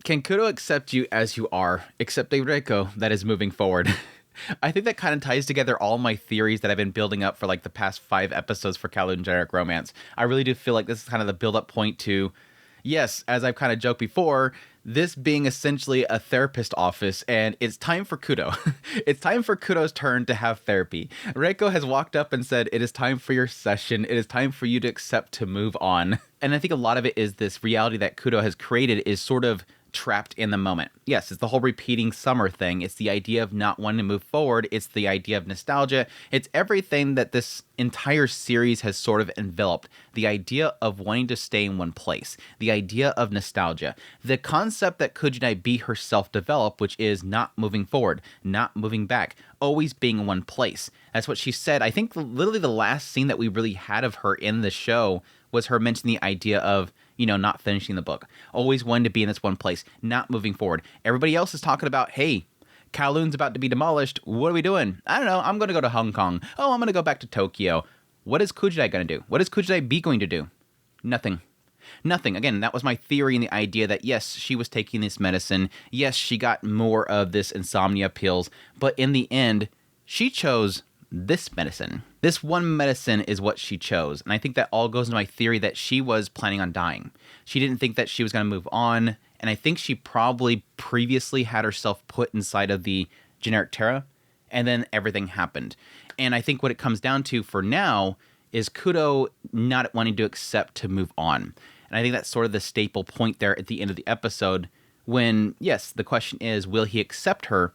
Can Kudo accept you as you are, except a Reiko that is moving forward? I think that kind of ties together all my theories that I've been building up for like the past 5 episodes for KOWLOON Generic Romance. I really do feel like this is kind of the build-up point to, yes, as I've kind of joked before, this being essentially a therapist office, and it's time for Kudo. It's time for Kudo's turn to have therapy. Reiko has walked up and said, it is time for your session. It is time for you to accept to move on. And I think a lot of it is this reality that Kudo has created is sort of trapped in the moment. Yes, it's the whole repeating summer thing. It's the idea of not wanting to move forward. It's the idea of nostalgia. It's everything that this entire series has sort of enveloped. The idea of wanting to stay in one place. The idea of nostalgia. The concept that Kudo be herself develop, which is not moving forward, not moving back, always being in one place. That's what she said. I think literally the last scene that we really had of her in the show was her mentioning the idea of, not finishing the book. Always wanting to be in this one place, not moving forward. Everybody else is talking about, hey, Kowloon's about to be demolished. What are we doing? I don't know. I'm going to go to Hong Kong. Oh, I'm going to go back to Tokyo. What is Kudo going to do? What is Kudo be going to do? Nothing. Nothing. Again, that was my theory and the idea that, yes, she was taking this medicine. Yes, she got more of this insomnia pills. But in the end, she chose this medicine. This one medicine is what she chose. And I think that all goes into my theory that she was planning on dying. She didn't think that she was going to move on. And I think she probably previously had herself put inside of the generic Terra. And then everything happened. And I think what it comes down to for now is Kudo not wanting to accept to move on. And I think that's sort of the staple point there at the end of the episode when, yes, the question is, will he accept her?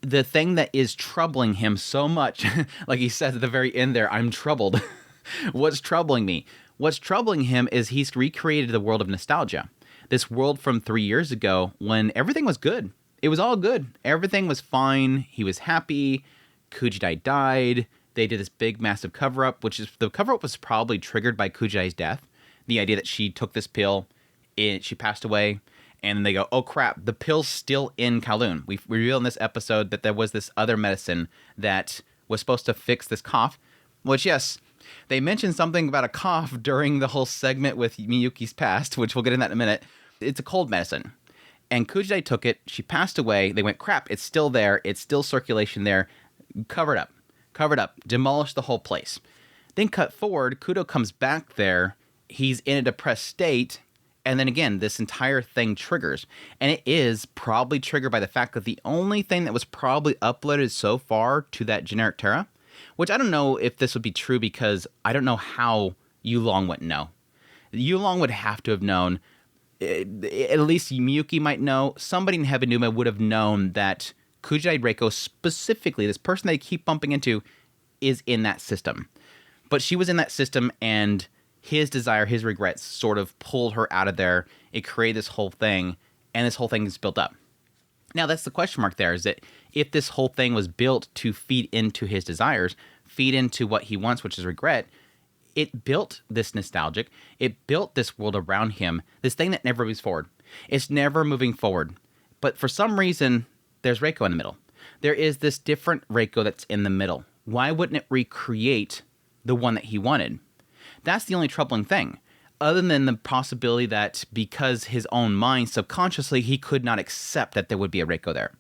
The thing that is troubling him so much, like he says at the very end there, I'm troubled. What's troubling me? What's troubling him is he's recreated the world of nostalgia. This world from 3 years ago when everything was good. It was all good. Everything was fine. He was happy. Kudo died. They did this big, massive cover-up, which is the cover-up was probably triggered by Kudo's death. The idea that she took this pill, she passed away. And then they go, oh crap, the pill's still in KOWLOON. We reveal in this episode that there was this other medicine that was supposed to fix this cough. Which, yes, they mentioned something about a cough during the whole segment with Miyuki's past, which we'll get in that in a minute. It's a cold medicine. And Kudo took it, she passed away, they went, crap, it's still there, it's still circulation there, cover it up, demolish the whole place. Then cut forward, Kudo comes back there, he's in a depressed state. And then again, this entire thing triggers. And it is probably triggered by the fact that the only thing that was probably uploaded so far to that generic Terra, which I don't know if this would be true because I don't know how Yulong wouldn't know. Yulong would have to have known, at least Miyuki might know, somebody in Heaven Numa would have known that Kudo Reiko specifically, this person they keep bumping into, is in that system. But she was in that system and his desire, his regrets sort of pulled her out of there. It created this whole thing, and this whole thing is built up. Now, that's the question mark there, is that if this whole thing was built to feed into his desires, feed into what he wants, which is regret, it built this nostalgic, it built this world around him, this thing that never moves forward. It's never moving forward. But for some reason, there's Reiko in the middle. There is this different Reiko that's in the middle. Why wouldn't it recreate the one that he wanted? That's the only troubling thing, other than the possibility that because his own mind, subconsciously, he could not accept that there would be a Reiko there.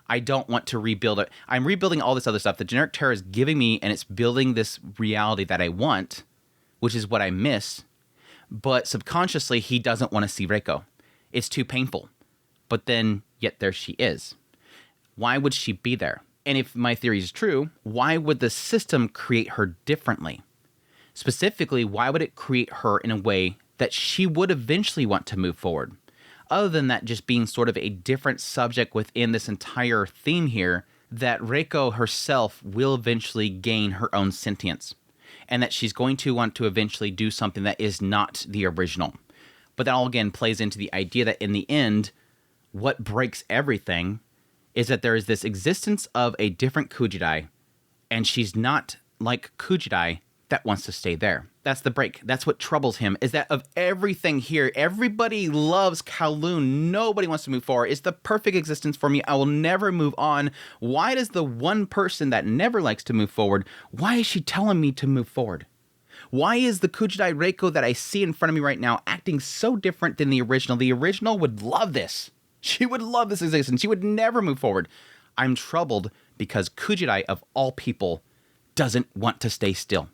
I don't want to rebuild it. I'm rebuilding all this other stuff. The generic Terra is giving me, and it's building this reality that I want, which is what I miss. But subconsciously, he doesn't want to see Reiko. It's too painful. But then, yet there she is. Why would she be there? And if my theory is true, why would the system create her differently? Specifically, why would it create her in a way that she would eventually want to move forward? Other than that just being sort of a different subject within this entire theme here, that Reiko herself will eventually gain her own sentience. And that she's going to want to eventually do something that is not the original. But that all again plays into the idea that in the end, what breaks everything is that there is this existence of a different Kudo, and she's not like Kudo that wants to stay there. That's the break. That's what troubles him, is that of everything here, everybody loves KOWLOON. Nobody wants to move forward. It's the perfect existence for me. I will never move on. Why does the one person that never likes to move forward, why is she telling me to move forward? Why is the Kudo Reiko that I see in front of me right now acting so different than the original? The original would love this. She would love this existence. She would never move forward. I'm troubled because Kujidai, of all people, doesn't want to stay still.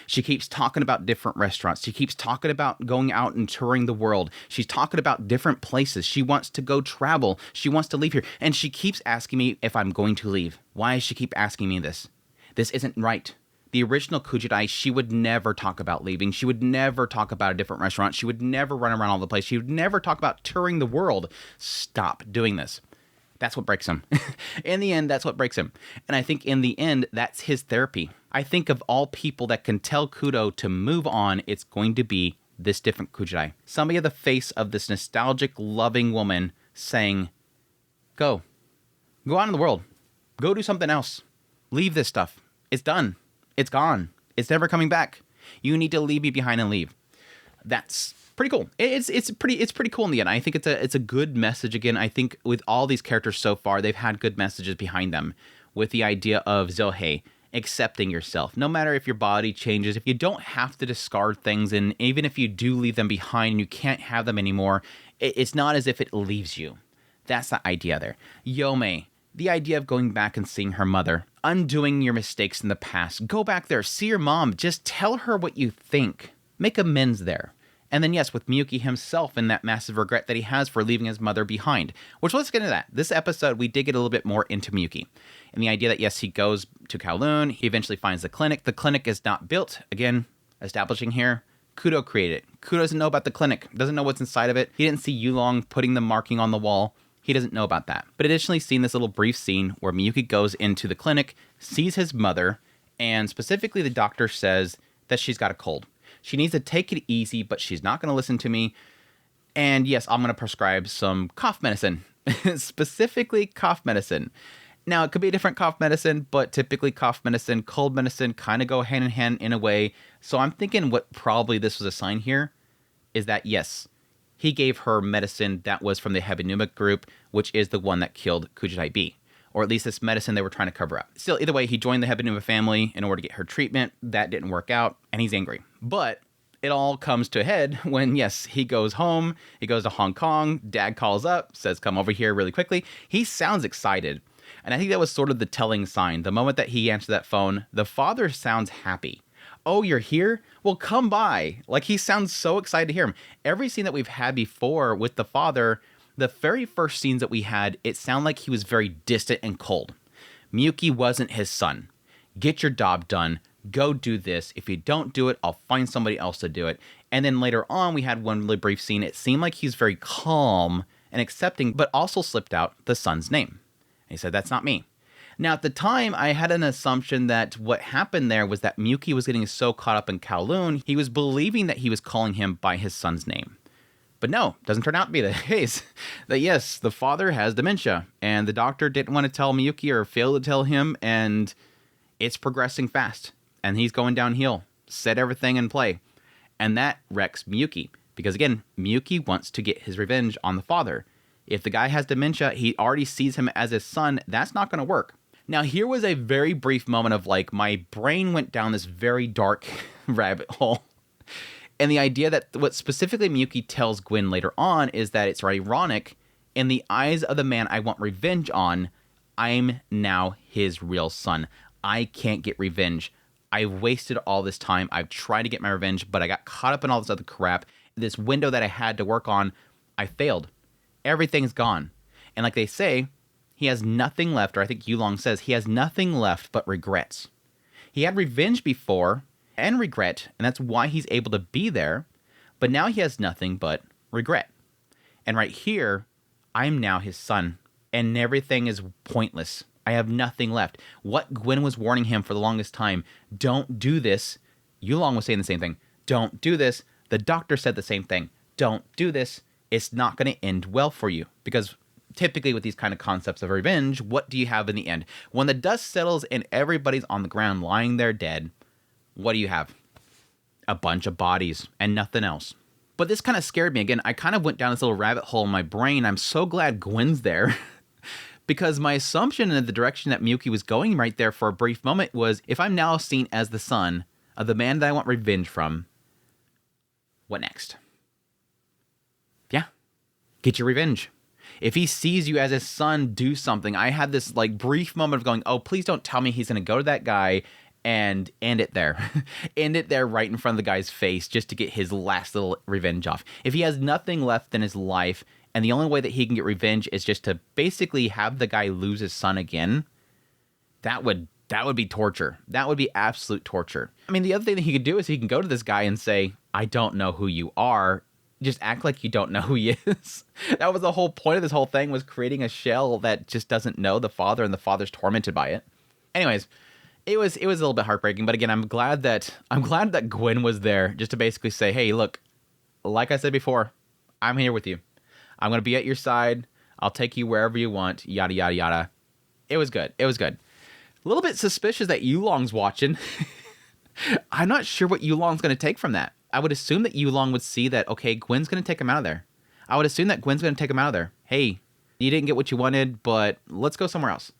She keeps talking about different restaurants. She keeps talking about going out and touring the world. She's talking about different places. She wants to go travel. She wants to leave here. And she keeps asking me if I'm going to leave. Why does she keep asking me this? This isn't right. The original Kujidai, she would never talk about leaving. She would never talk about a different restaurant. She would never run around all the place. She would never talk about touring the world. Stop doing this. That's what breaks him. In the end, that's what breaks him. And I think in the end, that's his therapy. I think of all people that can tell Kudo to move on, it's going to be this different Kujidai. Somebody at the face of this nostalgic, loving woman saying, go. Go out in the world. Go do something else. Leave this stuff. It's done. It's gone. It's never coming back. You need to leave me behind and leave. That's pretty cool. It's pretty cool in the end. I think it's a good message. Again, I think with all these characters so far, they've had good messages behind them with the idea of Zohei accepting yourself. No matter if your body changes, if you don't have to discard things, and even if you do leave them behind and you can't have them anymore, it's not as if it leaves you. That's the idea there. Yomei, the idea of going back and seeing her mother, undoing your mistakes in the past. Go back there, see your mom, just tell her what you think. Make amends there. And then, yes, with Miyuki himself and that massive regret that he has for leaving his mother behind. Which, let's get into that. This episode, we did get a little bit more into Miyuki. And the idea that, yes, he goes to KOWLOON. He eventually finds the clinic. The clinic is not built. Again, establishing here, Kudo created it. Kudo doesn't know about the clinic. Doesn't know what's inside of it. He didn't see Yulong putting the marking on the wall. He doesn't know about that. But additionally, seen this little brief scene where Miyuki goes into the clinic, sees his mother, and specifically the doctor says that she's got a cold. She needs to take it easy, but she's not going to listen to me. And yes, I'm going to prescribe some cough medicine, specifically cough medicine. Now, it could be a different cough medicine, but typically cough medicine, cold medicine kind of go hand in hand in a way. So I'm thinking what probably this was a sign here is that, yes, he gave her medicine that was from the Hebinuma group, which is the one that killed Kujidai B. Or at least this medicine they were trying to cover up. Still, either way, he joined the Hebinuma family in order to get her treatment. That didn't work out, and he's angry. But it all comes to a head when, yes, he goes home. He goes to Hong Kong. Dad calls up, says, come over here really quickly. He sounds excited. And I think that was sort of the telling sign. The moment that he answered that phone, the father sounds happy. Oh, you're here? Well, come by. Like, he sounds so excited to hear him. Every scene that we've had before with the father, the very first scenes that we had, it sounded like he was very distant and cold. Miyuki wasn't his son. Get your job done. Go do this. If you don't do it, I'll find somebody else to do it. And then later on, we had one really brief scene. It seemed like he's very calm and accepting, but also slipped out the son's name. And he said, that's not me. Now, at the time, I had an assumption that what happened there was that Miyuki was getting so caught up in KOWLOON, he was believing that he was calling him by his son's name. But no, doesn't turn out to be the case. That yes, the father has dementia, and the doctor didn't want to tell Miyuki or failed to tell him, and it's progressing fast, and he's going downhill. Set everything in play. And that wrecks Miyuki, because again, Miyuki wants to get his revenge on the father. If the guy has dementia, he already sees him as his son, that's not going to work. Now, here was a very brief moment of like, my brain went down this very dark rabbit hole. And the idea that what specifically Miyuki tells Gwen later on is that it's ironic, in the eyes of the man I want revenge on, I'm now his real son. I can't get revenge. I wasted all this time. I've tried to get my revenge, but I got caught up in all this other crap. This window that I had to work on, I failed. Everything's gone. And like they say, he has nothing left, or I think Yulong says he has nothing left but regrets. He had revenge before and regret, and that's why he's able to be there, but now he has nothing but regret. And right here, I'm now his son, and everything is pointless. I have nothing left. What Gwen was warning him for the longest time, don't do this. Yulong was saying the same thing. Don't do this. The doctor said the same thing. Don't do this. It's not going to end well for you. Because typically with these kind of concepts of revenge, what do you have in the end? When the dust settles and everybody's on the ground lying there dead, what do you have? A bunch of bodies and nothing else. But this kind of scared me. Again, I kind of went down this little rabbit hole in my brain. I'm so glad Gwen's there. Because my assumption in the direction that Miyuki was going right there for a brief moment was, if I'm now seen as the son of the man that I want revenge from, what next? Yeah, get your revenge. If he sees you as his son do something, I had this like brief moment of going, oh, please don't tell me he's going to go to that guy and end it there. End it there right in front of the guy's face just to get his last little revenge off. If he has nothing left in his life and the only way that he can get revenge is just to basically have the guy lose his son again, that would be torture. That would be absolute torture. I mean, the other thing that he could do is he can go to this guy and say, I don't know who you are. Just act like you don't know who he is. That was the whole point of this whole thing, was creating a shell that just doesn't know the father, and the father's tormented by it. Anyways, it was a little bit heartbreaking, but again, I'm glad that Gwen was there just to basically say, hey, look, like I said before, I'm here with you. I'm going to be at your side. I'll take you wherever you want, yada, yada, yada. It was good. It was good. A little bit suspicious that Yulong's watching. I'm not sure what Yulong's going to take from that. I would assume that Yulong would see that, okay, Gwen's going to take him out of there. I would assume that Gwen's going to take him out of there. Hey, you didn't get what you wanted, but let's go somewhere else.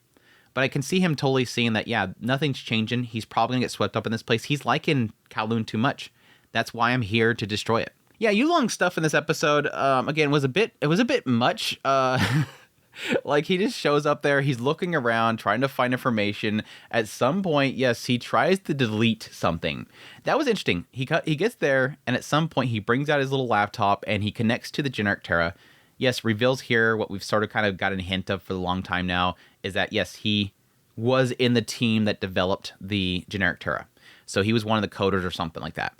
But I can see him totally seeing that, yeah, nothing's changing. He's probably going to get swept up in this place. He's liking KOWLOON too much. That's why I'm here to destroy it. Yeah, Yulong's stuff in this episode, again, was a bit much. Like, he just shows up there, he's looking around, trying to find information. At some point, yes, he tries to delete something. That was interesting. He gets there, and at some point, he brings out his little laptop, and he connects to the generic Terra. Yes, reveals here what we've sort of kind of gotten a hint of for a long time now, is that, yes, he was in the team that developed the generic Terra. So he was one of the coders or something like that.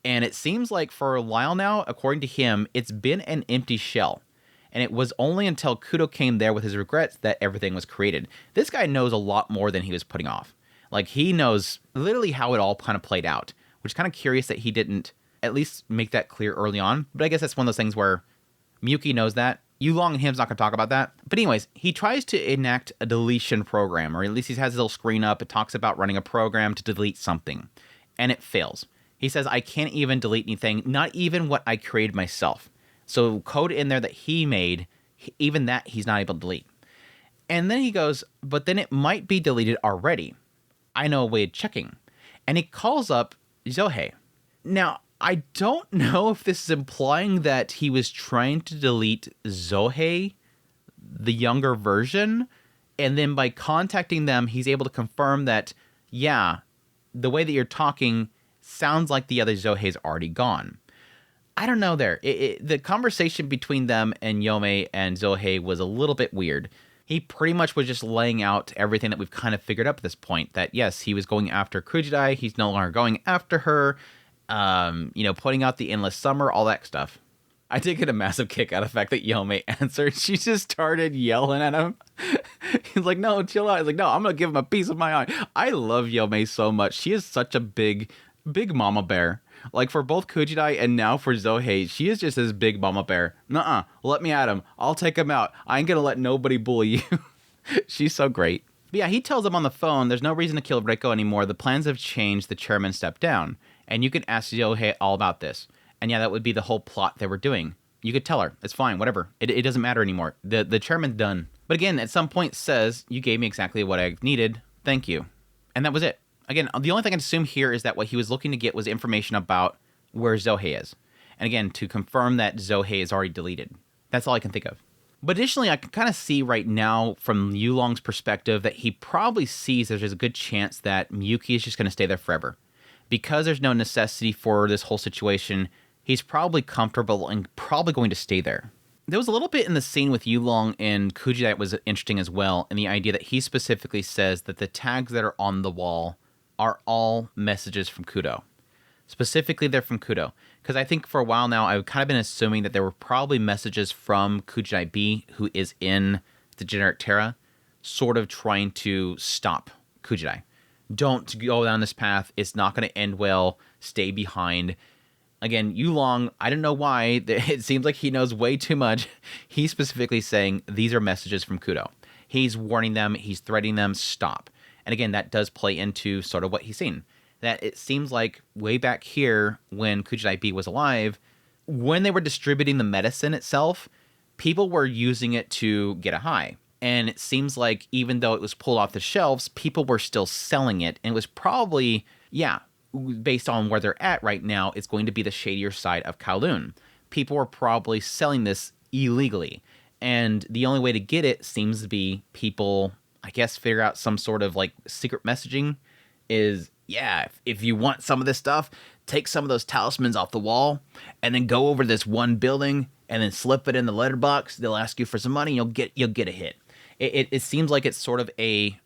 And it seems like for a while now, according to him, it's been an empty shell. And it was only until Kudo came there with his regrets that everything was created. This guy knows a lot more than he was putting off. Like, he knows literally how it all kind of played out, which is kind of curious that he didn't at least make that clear early on. But I guess that's one of those things where Miyuki knows that. Yulong and him's not going to talk about that. But anyways, he tries to enact a deletion program, or at least he has his little screen up. It talks about running a program to delete something, and it fails. He says, I can't even delete anything, not even what I created myself. So code in there that he made, even that he's not able to delete. And then he goes, but then it might be deleted already. I know a way of checking. And he calls up Zohei. Now, I don't know if this is implying that he was trying to delete Zohei, the younger version, and then by contacting them, he's able to confirm that, yeah, the way that you're talking sounds like the other Zohei's already gone. I don't know there. The conversation between them and Yome and Zohei was a little bit weird. He pretty much was just laying out everything that we've kind of figured up at this point. That, yes, he was going after Kudou. He's no longer going after her. Putting out the endless summer, all that stuff. I did get a massive kick out of the fact that Yome answered. She just started yelling at him. He's like, no, chill out. He's like, no, I'm going to give him a piece of my mind. I love Yome so much. She is such a big mama bear. Like, for both Kudou and now for Zohei, she is just this big mama bear. Nuh-uh, let me at him. I'll take him out. I ain't gonna let nobody bully you. She's so great. But yeah, he tells him on the phone, there's no reason to kill Reiko anymore. The plans have changed. The chairman stepped down. And you can ask Zohei all about this. And yeah, that would be the whole plot they were doing. You could tell her. It's fine, whatever. It doesn't matter anymore. The chairman's done. But again, at some point says, you gave me exactly what I needed. Thank you. And that was it. Again, the only thing I can assume here is that what he was looking to get was information about where Zohei is. And again, to confirm that Zohei is already deleted. That's all I can think of. But additionally, I can kind of see right now from Yulong's perspective that he probably sees there's a good chance that Miyuki is just going to stay there forever. Because there's no necessity for this whole situation, he's probably comfortable and probably going to stay there. There was a little bit in the scene with Yulong and Kudou that was interesting as well, and the idea that he specifically says that the tags that are on the wall are all messages from Kudo. Specifically, they're from Kudo. Because I think for a while now, I've kind of been assuming that there were probably messages from Kudou, who is in the generic Terra, sort of trying to stop Kudou. Don't go down this path. It's not going to end well. Stay behind. Again, Yulong, I don't know why. It seems like he knows way too much. He's specifically saying these are messages from Kudo. He's warning them. He's threatening them. Stop. And again, that does play into sort of what he's seen. That it seems like way back here when Kudou was alive, when they were distributing the medicine itself, people were using it to get a high. And it seems like even though it was pulled off the shelves, people were still selling it. And it was probably, yeah, based on where they're at right now, it's going to be the shadier side of KOWLOON. People were probably selling this illegally. And the only way to get it seems to be people, I guess, figure out some sort of like secret messaging is, yeah, if you want some of this stuff, take some of those talismans off the wall and then go over this one building and then slip it in the letterbox. They'll ask you for some money. You'll get a hit. It seems like it's sort of a,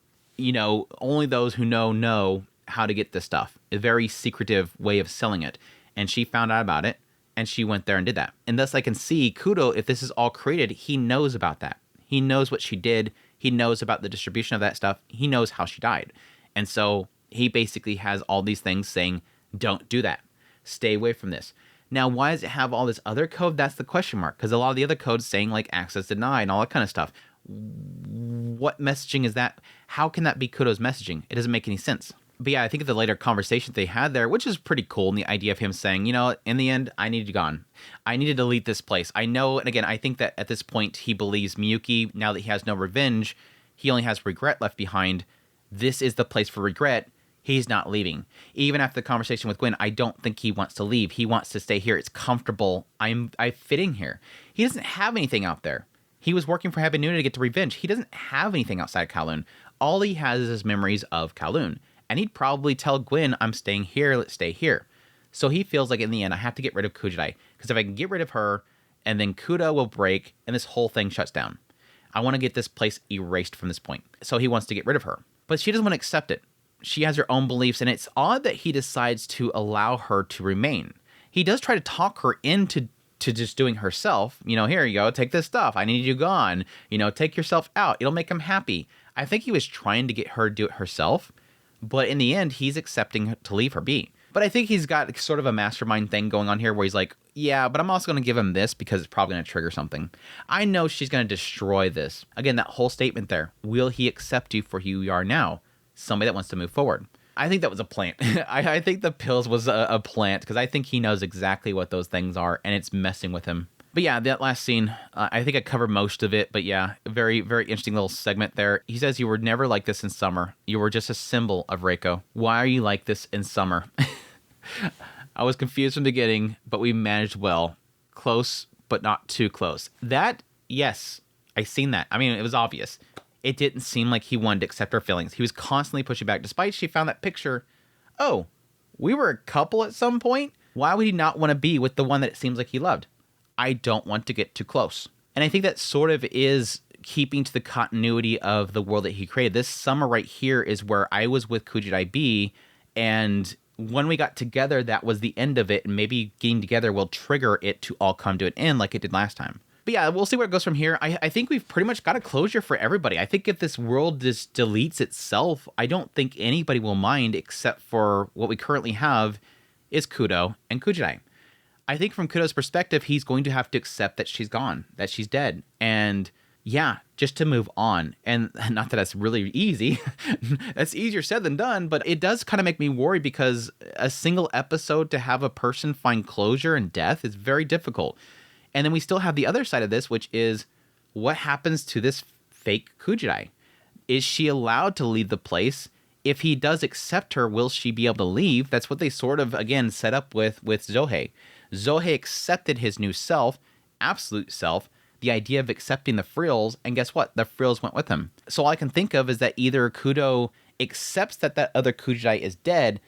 only those who know how to get this stuff. A very secretive way of selling it. And she found out about it, and she went there and did that. And thus I can see Kudo, if this is all created, he knows about that. He knows what she did. He knows about the distribution of that stuff. He knows how she died. And so he basically has all these things saying, don't do that. Stay away from this. Now, why does it have all this other code? That's the question mark. Because a lot of the other codes saying like access denied and all that kind of stuff. What messaging is that? How can that be Kudo's messaging? It doesn't make any sense. But yeah, I think of the later conversation they had there, which is pretty cool. And the idea of him saying, in the end, I need you gone. I need to delete this place. I know. And again, I think that at this point, he believes Miyuki, now that he has no revenge, he only has regret left behind. This is the place for regret. He's not leaving. Even after the conversation with Gwen, I don't think he wants to leave. He wants to stay here. It's comfortable. I fit in here. He doesn't have anything out there. He was working for Heaven Noon to get the revenge. He doesn't have anything outside KOWLOON. All he has is his memories of KOWLOON. And he'd probably tell Gwen, I'm staying here, let's stay here. So he feels like in the end, I have to get rid of Kujidai. Because if I can get rid of her, and then Kudo will break, and this whole thing shuts down. I want to get this place erased from this point. So he wants to get rid of her. But she doesn't want to accept it. She has her own beliefs, and it's odd that he decides to allow her to remain. He does try to talk her into just doing herself. Here you go, take this stuff. I need you gone. Take yourself out. It'll make him happy. I think he was trying to get her to do it herself. But in the end, he's accepting to leave her be. But I think he's got sort of a mastermind thing going on here where he's like, yeah, but I'm also going to give him this because it's probably going to trigger something. I know she's going to destroy this. Again, that whole statement there. Will he accept you for who you are now? Somebody that wants to move forward. I think that was a plant. I think the pills was a plant because I think he knows exactly what those things are and it's messing with him. But yeah, that last scene, I think I covered most of it. But yeah, very, very interesting little segment there. He says, you were never like this in summer. You were just a symbol of Reiko. Why are you like this in summer? I was confused from the beginning, but we managed well. Close, but not too close. That, yes, I seen that. I mean, it was obvious. It didn't seem like he wanted to accept her feelings. He was constantly pushing back. Despite she found that picture, oh, we were a couple at some point? Why would he not want to be with the one that it seems like he loved? I don't want to get too close. And I think that sort of is keeping to the continuity of the world that he created. This summer right here is where I was with Kujidai B, and when we got together, that was the end of it, and maybe getting together will trigger it to all come to an end like it did last time. But yeah, we'll see where it goes from here. I think we've pretty much got a closure for everybody. I think if this world just deletes itself, I don't think anybody will mind except for what we currently have is Kudo and Kujidai. I think from Kudo's perspective, he's going to have to accept that she's gone, that she's dead. And yeah, just to move on. And not that that's really easy. That's easier said than done, but it does kind of make me worry because a single episode to have a person find closure and death is very difficult. And then we still have the other side of this, which is what happens to this fake Kujidai? Is she allowed to leave the place? If he does accept her, will she be able to leave? That's what they sort of, again, set up with Zohei. Zohei accepted his new self, absolute self, the idea of accepting the frills, and guess what? The frills went with him. So all I can think of is that either Kudo accepts that other Kujidai is dead,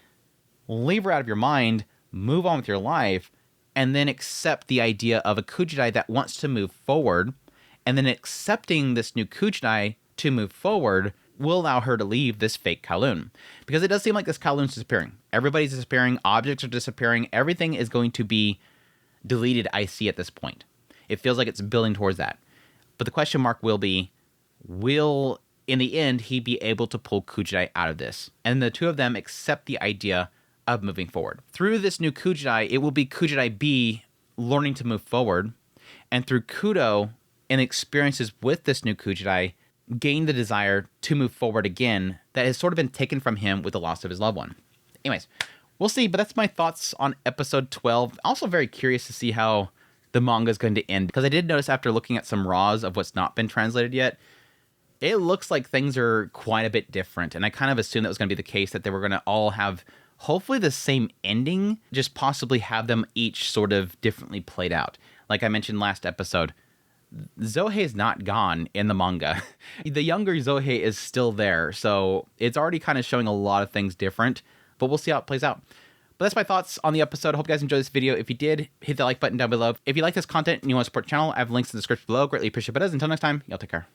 leave her out of your mind, move on with your life, and then accept the idea of a Kujidai that wants to move forward, and then accepting this new Kujidai to move forward will allow her to leave this fake KOWLOON. Because it does seem like this KOWLOON's disappearing. Everybody's disappearing, objects are disappearing, everything is going to be deleted, I see at this point. It feels like it's building towards that. But the question mark will be, will, in the end, he be able to pull Kujidai out of this? And the two of them accept the idea of moving forward. Through this new Kujidai, it will be Kujidai B learning to move forward, and through Kudo and experiences with this new Kujidai, gain the desire to move forward again that has sort of been taken from him with the loss of his loved one. Anyways, we'll see, but that's my thoughts on episode 12. Also very curious to see how the manga is going to end, because I did notice after looking at some raws of what's not been translated yet, it looks like things are quite a bit different, and I kind of assumed that was going to be the case, that they were going to all have hopefully the same ending, just possibly have them each sort of differently played out. Like I mentioned last episode, Zohei is not gone in the manga. The younger Zohei is still there, so it's already kind of showing a lot of things different, but we'll see how it plays out. But that's my thoughts on the episode. I hope you guys enjoyed this video. If you did, hit the like button down below. If you like this content and you want to support the channel, I have links in the description below. Greatly appreciate it. But until next time, y'all take care.